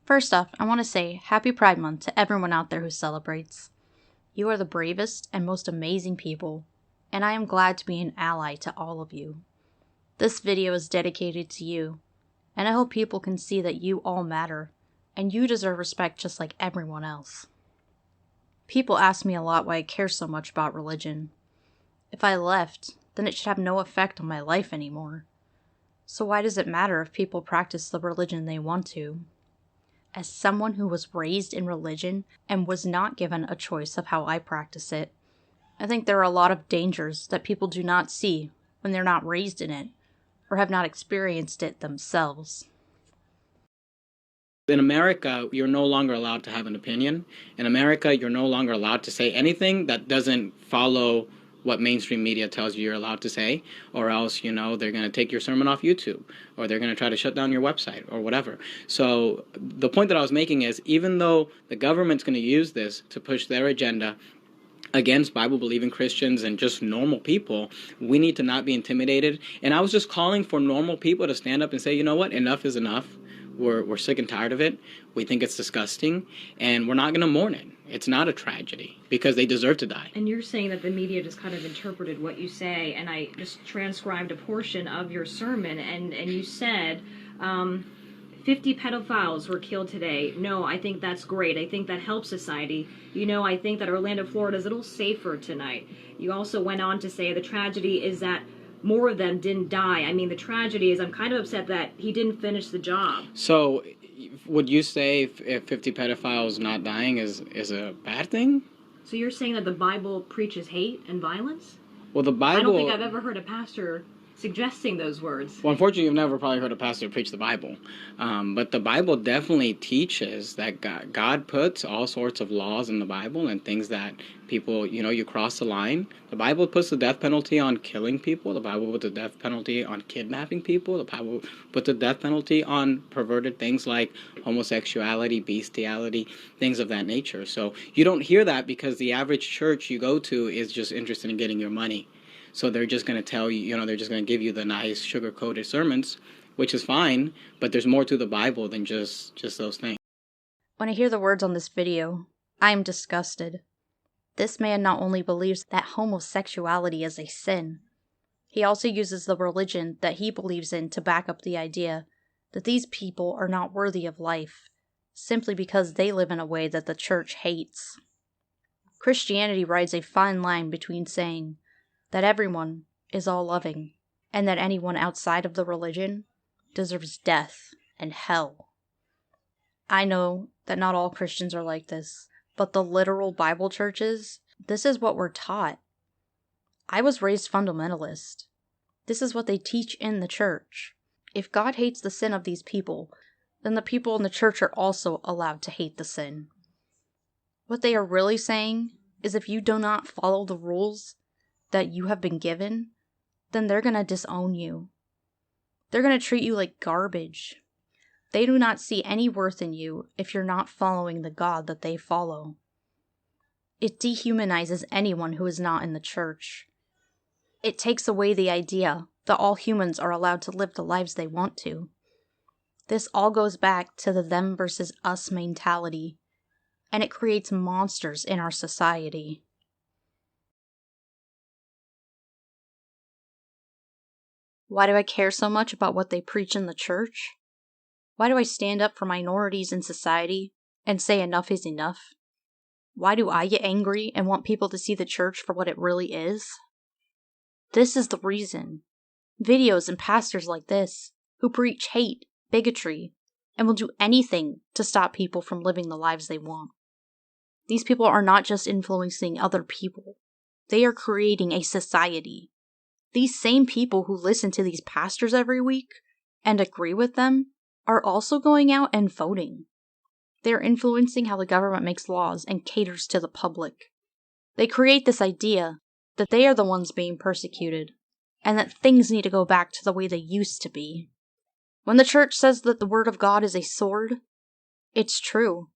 First off, I want to say Happy Pride Month to everyone out there who celebrates. You are the bravest and most amazing people, and I am glad to be an ally to all of you. This video is dedicated to you, and I hope people can see that you all matter, and you deserve respect just like everyone else. People ask me a lot why I care so much about religion. If I left, then it should have no effect on my life anymore. So why does it matter if people practice the religion they want to? As someone who was raised in religion and was not given a choice of how I practice it, I think there are a lot of dangers that people do not see when they're not raised in it or have not experienced it themselves. In America, you're no longer allowed to have an opinion. In America, you're no longer allowed to say anything that doesn't follow what mainstream media tells you you're allowed to say, or else, they're going to take your sermon off YouTube, or they're going to try to shut down your website, or whatever. So the point that I was making is, even though the government's going to use this to push their agenda against Bible-believing Christians and just normal people, we need to not be intimidated. And I was just calling for normal people to stand up and say, you know what, enough is enough. We're sick and tired of it. We think it's disgusting, and we're not going to mourn it. It's not a tragedy, because they deserve to die. And you're saying that the media just kind of interpreted what you say, and I just transcribed a portion of your sermon, and you said 50 pedophiles were killed today. No, I think that's great. I think that helps society. I think that Orlando, Florida is a little safer tonight. You also went on to say the tragedy is that more of them didn't die. I mean, the tragedy is I'm kind of upset that he didn't finish the job. So would you say if 50 pedophiles not dying is a bad thing? So you're saying that the Bible preaches hate and violence? Well, the Bible... I don't think I've ever heard a pastor suggesting those words. Well, unfortunately, you've never probably heard a pastor preach the Bible. But the Bible definitely teaches that God puts all sorts of laws in the Bible and things that people, you cross the line. The Bible puts the death penalty on killing people. The Bible puts the death penalty on kidnapping people. The Bible puts the death penalty on perverted things like homosexuality, bestiality, things of that nature. So you don't hear that because the average church you go to is just interested in getting your money. So they're just going to tell you, they're just going to give you the nice sugar-coated sermons, which is fine, but there's more to the Bible than just those things. When I hear the words on this video, I am disgusted. This man not only believes that homosexuality is a sin, he also uses the religion that he believes in to back up the idea that these people are not worthy of life, simply because they live in a way that the church hates. Christianity rides a fine line between saying that everyone is all-loving, and that anyone outside of the religion deserves death and hell. I know that not all Christians are like this, but the literal Bible churches, this is what we're taught. I was raised fundamentalist. This is what they teach in the church. If God hates the sin of these people, then the people in the church are also allowed to hate the sin. What they are really saying is if you do not follow the rules that you have been given, then they're going to disown you. They're going to treat you like garbage. They do not see any worth in you if you're not following the God that they follow. It dehumanizes anyone who is not in the church. It takes away the idea that all humans are allowed to live the lives they want to. This all goes back to the them versus us mentality, and it creates monsters in our society. Why do I care so much about what they preach in the church? Why do I stand up for minorities in society and say enough is enough? Why do I get angry and want people to see the church for what it really is? This is the reason. Videos and pastors like this, who preach hate, bigotry, and will do anything to stop people from living the lives they want. These people are not just influencing other people. They are creating a society. These same people who listen to these pastors every week and agree with them are also going out and voting. They are influencing how the government makes laws and caters to the public. They create this idea that they are the ones being persecuted and that things need to go back to the way they used to be. When the church says that the word of God is a sword, it's true.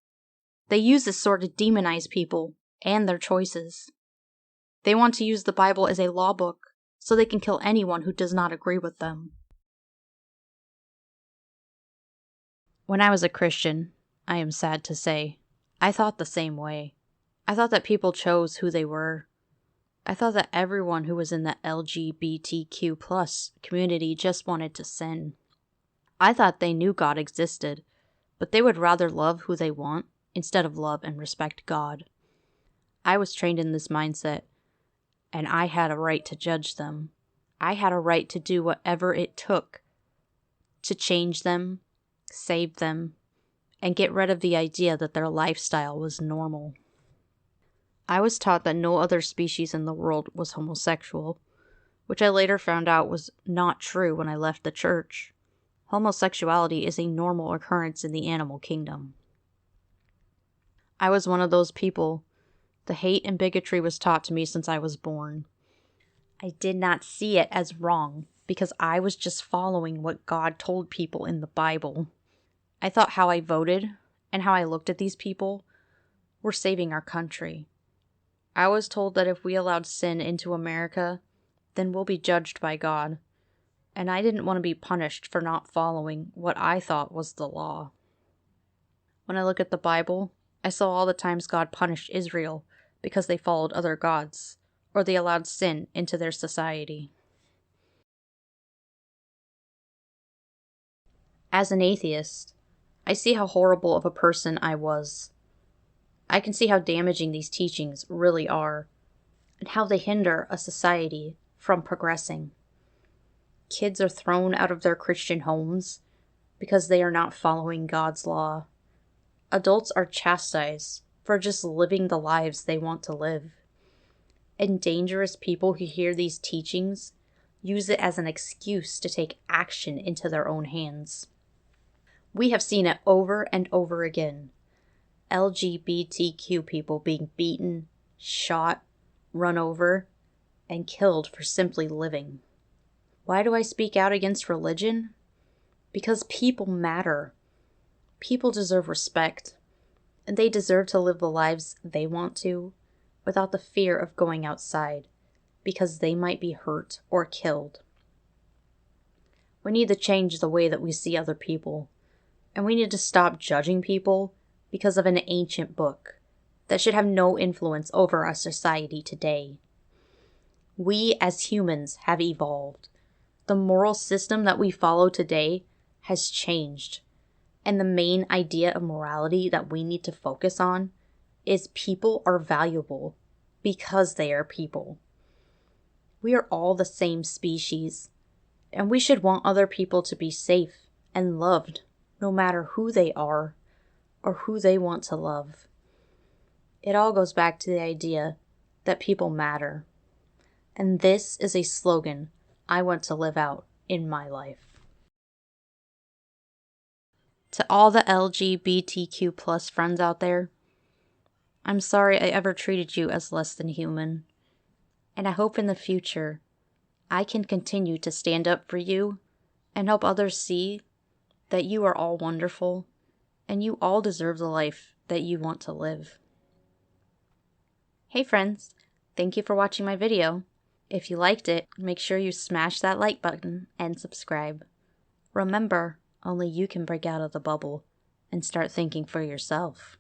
They use this sword to demonize people and their choices. They want to use the Bible as a law book so they can kill anyone who does not agree with them. When I was a Christian, I am sad to say. I thought the same way. I thought that people chose who they were. I thought that everyone who was in the LGBTQ plus community just wanted to sin. I thought they knew God existed, but they would rather love who they want instead of love and respect God. I was trained in this mindset, and I had a right to judge them. I had a right to do whatever it took to change them, save them, and get rid of the idea that their lifestyle was normal. I was taught that no other species in the world was homosexual, which I later found out was not true when I left the church. Homosexuality is a normal occurrence in the animal kingdom. I was one of those people. The hate and bigotry was taught to me since I was born. I did not see it as wrong because I was just following what God told people in the Bible. I thought how I voted and how I looked at these people were saving our country. I was told that if we allowed sin into America, then we'll be judged by God. And I didn't want to be punished for not following what I thought was the law. When I look at the Bible, I saw all the times God punished Israel because they followed other gods, or they allowed sin into their society. As an atheist, I see how horrible of a person I was. I can see how damaging these teachings really are, and how they hinder a society from progressing. Kids are thrown out of their Christian homes because they are not following God's law. Adults are chastised for just living the lives they want to live. And dangerous people who hear these teachings use it as an excuse to take action into their own hands. We have seen it over and over again. LGBTQ people being beaten, shot, run over, and killed for simply living. Why do I speak out against religion? Because people matter. People deserve respect, and they deserve to live the lives they want to without the fear of going outside because they might be hurt or killed. We need to change the way that we see other people, and we need to stop judging people because of an ancient book that should have no influence over our society today. We as humans have evolved. The moral system that we follow today has changed, and the main idea of morality that we need to focus on is people are valuable because they are people. We are all the same species, and we should want other people to be safe and loved no matter who they are or who they want to love. It all goes back to the idea that people matter, and this is a slogan I want to live out in my life. To all the LGBTQ plus friends out there, I'm sorry I ever treated you as less than human, and I hope in the future I can continue to stand up for you and help others see that you are all wonderful and you all deserve the life that you want to live. Hey friends, thank you for watching my video. If you liked it, make sure you smash that like button and subscribe. Remember, only you can break out of the bubble and start thinking for yourself.